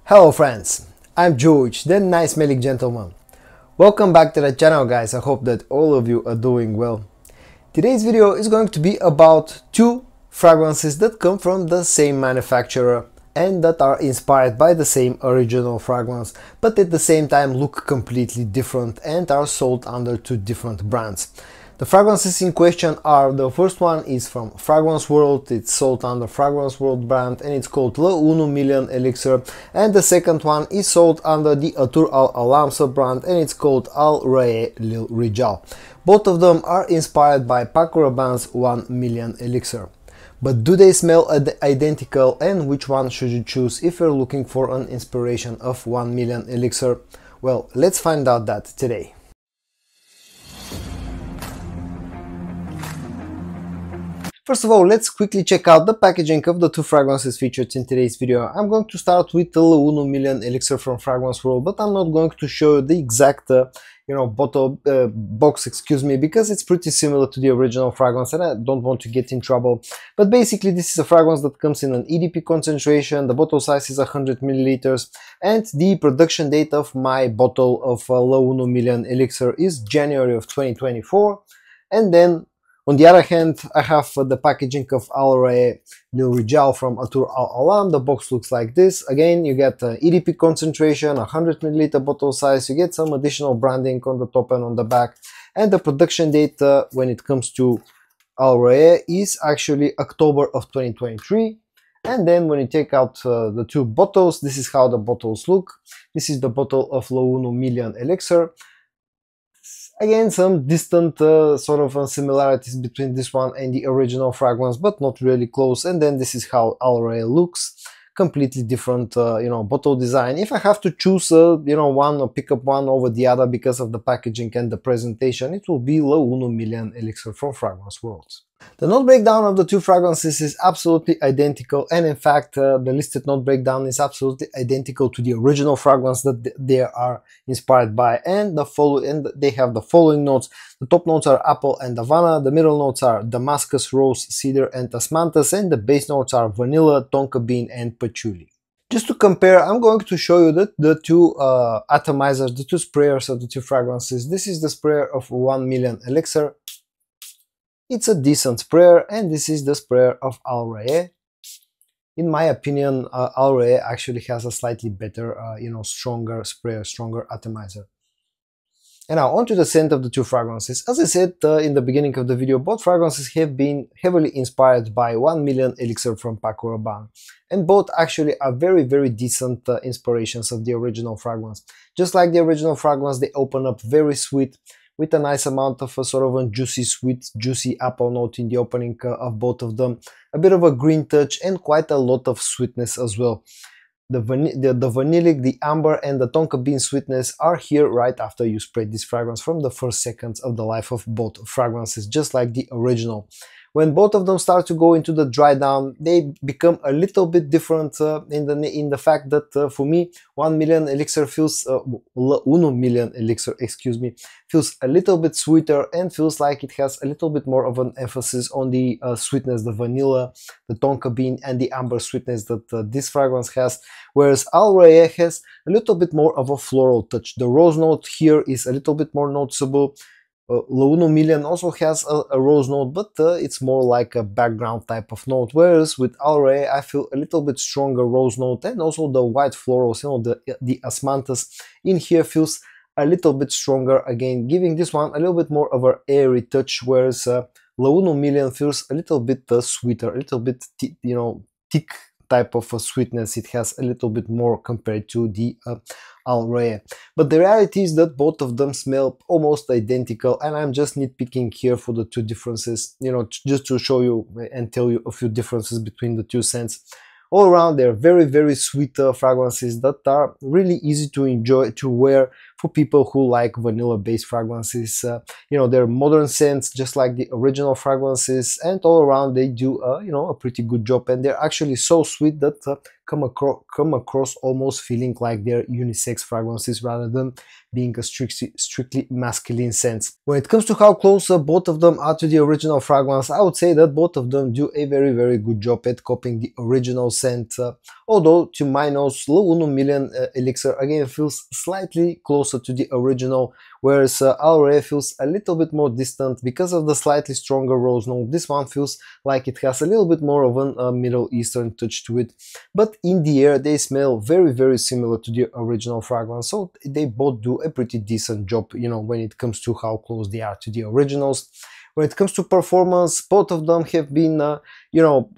Hello friends, I'm George, the nice smelling gentleman. Welcome back to the channel guys, I hope that all of you are doing well. Today's video is going to be about two fragrances that come from the same manufacturer and that are inspired by the same original fragrance, but at the same time look completely different and are sold under two different brands. The fragrances in question are, the first one is from Fragrance World, it's sold under Fragrance World brand and it's called Le 1 Million Elixir, and the second one is sold under the Atour Al Alam sub-brand and it's called Al Raiee Lil Rijal. Both of them are inspired by Paco Rabanne's 1 Million Elixir. But do they smell identical, and which one should you choose if you're looking for an inspiration of 1 Million Elixir? Well, let's find out that today. First of all, let's quickly check out the packaging of the two fragrances featured in today's video. I'm going to start with the Le 1 Million Elixir from Fragrance World, but I'm not going to show you the exact bottle box, because it's pretty similar to the original fragrance and I don't want to get in trouble. But basically this is a fragrance that comes in an EDP concentration, the bottle size is 100 milliliters, and the production date of my bottle of Le 1 Million Elixir is January of 2024. And then on the other hand, I have the packaging of Al Raiee Lil Rijal from Atour Al Alam. The box looks like this. Again, you get EDP concentration, 100 milliliter bottle size, you get some additional branding on the top and on the back. And the production date when it comes to Al Raiee is actually October of 2023. And then when you take out the two bottles, this is how the bottles look. This is the bottle of Le 1 Million Elixir. Again, some distant sort of similarities between this one and the original fragrance, but not really close. And then this is how Al Raiee looks. Completely different, bottle design. If I have to choose, one or pick up one over the other because of the packaging and the presentation, it will be Le 1 Million Elixir from Fragrance World. The note breakdown of the two fragrances is absolutely identical, and in fact the listed note breakdown is absolutely identical to the original fragrance that they are inspired by, and they have the following notes. The top notes are apple and Havana, the middle notes are Damascus, rose, cedar and osmanthus, and the base notes are vanilla, tonka bean and patchouli. Just to compare, I'm going to show you the two atomizers, the two sprayers of the two fragrances. This is the sprayer of 1 Million Elixir. It's a decent sprayer, and this is the sprayer of Al Raiee. In my opinion, Al Raiee actually has a slightly better, stronger sprayer, stronger atomizer. And now onto the scent of the two fragrances. As I said in the beginning of the video, both fragrances have been heavily inspired by 1 Million Elixir from Paco Rabanne, and both actually are very, very decent inspirations of the original fragrance. Just like the original fragrance, they open up very sweet, with a nice amount of a sort of a juicy, sweet, juicy apple note in the opening of both of them, a bit of a green touch and quite a lot of sweetness as well. The vanillic, the amber and the tonka bean sweetness are here right after you spray this fragrance from the first seconds of the life of both fragrances, just like the original. When both of them start to go into the dry down, they become a little bit different in the fact that for me, 1 Million Elixir feels, 1 Million Elixir, feels a little bit sweeter and feels like it has a little bit more of an emphasis on the sweetness, the vanilla, the tonka bean and the amber sweetness that this fragrance has, whereas Al Raiee has a little bit more of a floral touch. The rose note here is a little bit more noticeable. Le 1 Million also has a rose note, but it's more like a background type of note, whereas with Al Raiee I feel a little bit stronger rose note, and also the white florals, the osmanthus in here feels a little bit stronger, again giving this one a little bit more of an airy touch, whereas Le 1 Million feels a little bit sweeter, a little bit thick type of a sweetness. It has a little bit more compared to the Al Raiee. But the reality is that both of them smell almost identical, and I'm just nitpicking here for the two differences, just to show you and tell you a few differences between the two scents. All around, they're very, very sweet fragrances that are really easy to enjoy, to wear for people who like vanilla based fragrances. They're modern scents just like the original fragrances, and all around they do a pretty good job, and they're actually so sweet that come across almost feeling like they're unisex fragrances rather than being a strictly masculine scent. When it comes to how close both of them are to the original fragrance, I would say that both of them do a very good job at copying the original scent, although to my nose Le Uno Million Elixir again feels slightly closer to the original, whereas Raiee feels a little bit more distant because of the slightly stronger rose note. This one feels like it has a little bit more of a Middle Eastern touch to it, but in the air they smell very similar to the original fragrance, so they both do a pretty decent job, when it comes to how close they are to the originals. When it comes to performance, both of them have been,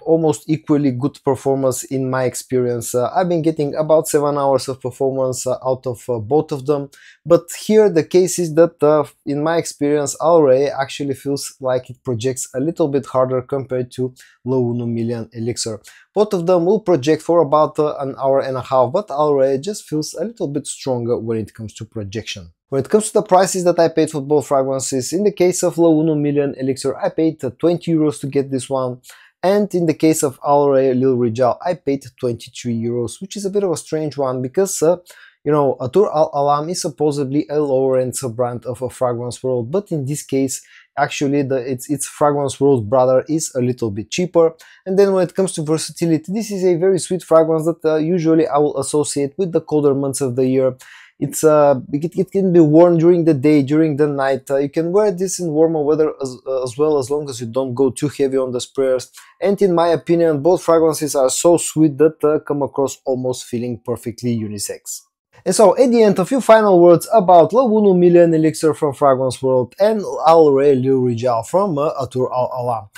almost equally good performance in my experience. I've been getting about 7 hours of performance out of both of them, but here the case is that in my experience, Raiee actually feels like it projects a little bit harder compared to Le Uno Million Elixir. Both of them will project for about an hour and a half, but Raiee just feels a little bit stronger when it comes to projection. When it comes to the prices that I paid for both fragrances, in the case of Le Uno Million Elixir, I paid 20 euros to get this one, and in the case of Raiee L'Huile Rijal, I paid 23 euros, which is a bit of a strange one because Atour Al Alam is supposedly a lower-end sub-brand of a fragrance world, but in this case, actually its fragrance world brother is a little bit cheaper. And then when it comes to versatility, this is a very sweet fragrance that usually I will associate with the colder months of the year. It can be worn during the day, during the night. You can wear this in warmer weather as well, as long as you don't go too heavy on the sprayers. And in my opinion, both fragrances are so sweet that come across almost feeling perfectly unisex. And so at the end, a few final words about Le Uno Million Elixir from Fragrance World and Raiee L'Huile Rijal from Atour Al Alam.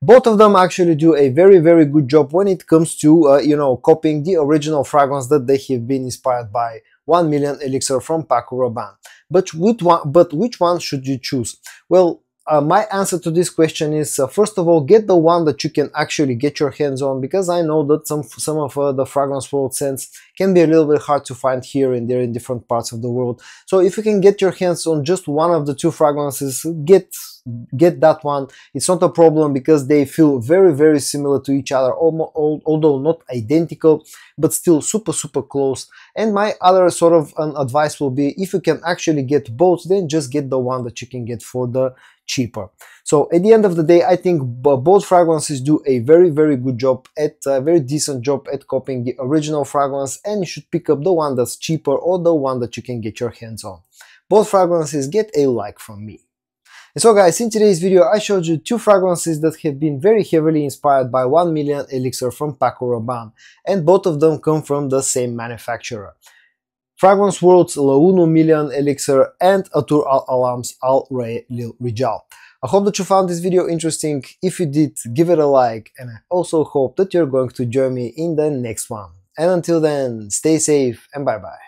Both of them actually do a very good job when it comes to copying the original fragrance that they have been inspired by. 1 Million Elixir from Paco Rabanne. But which one should you choose? Well, my answer to this question is, first of all, get the one that you can actually get your hands on, because I know that some of the fragrance world scents can be a little bit hard to find here and there in different parts of the world. So if you can get your hands on just one of the two fragrances, get that one. It's not a problem because they feel very similar to each other, although not identical, but still super close. And my other sort of advice will be, if you can actually get both, then just get the one that you can get for the cheaper. So at the end of the day, I think both fragrances do a very good job at a very decent job at copying the original fragrance, and you should pick up the one that's cheaper or the one that you can get your hands on. Both fragrances get a like from me. And so guys, in today's video I showed you two fragrances that have been very heavily inspired by 1 Million Elixir from Paco Rabanne, and both of them come from the same manufacturer. Fragrance World's Le Uno Million Elixir and Atour Al Alam's Raiee L'Huile Rijal. I hope that you found this video interesting. If you did, give it a like, and I also hope that you're going to join me in the next one. And until then, stay safe and bye bye.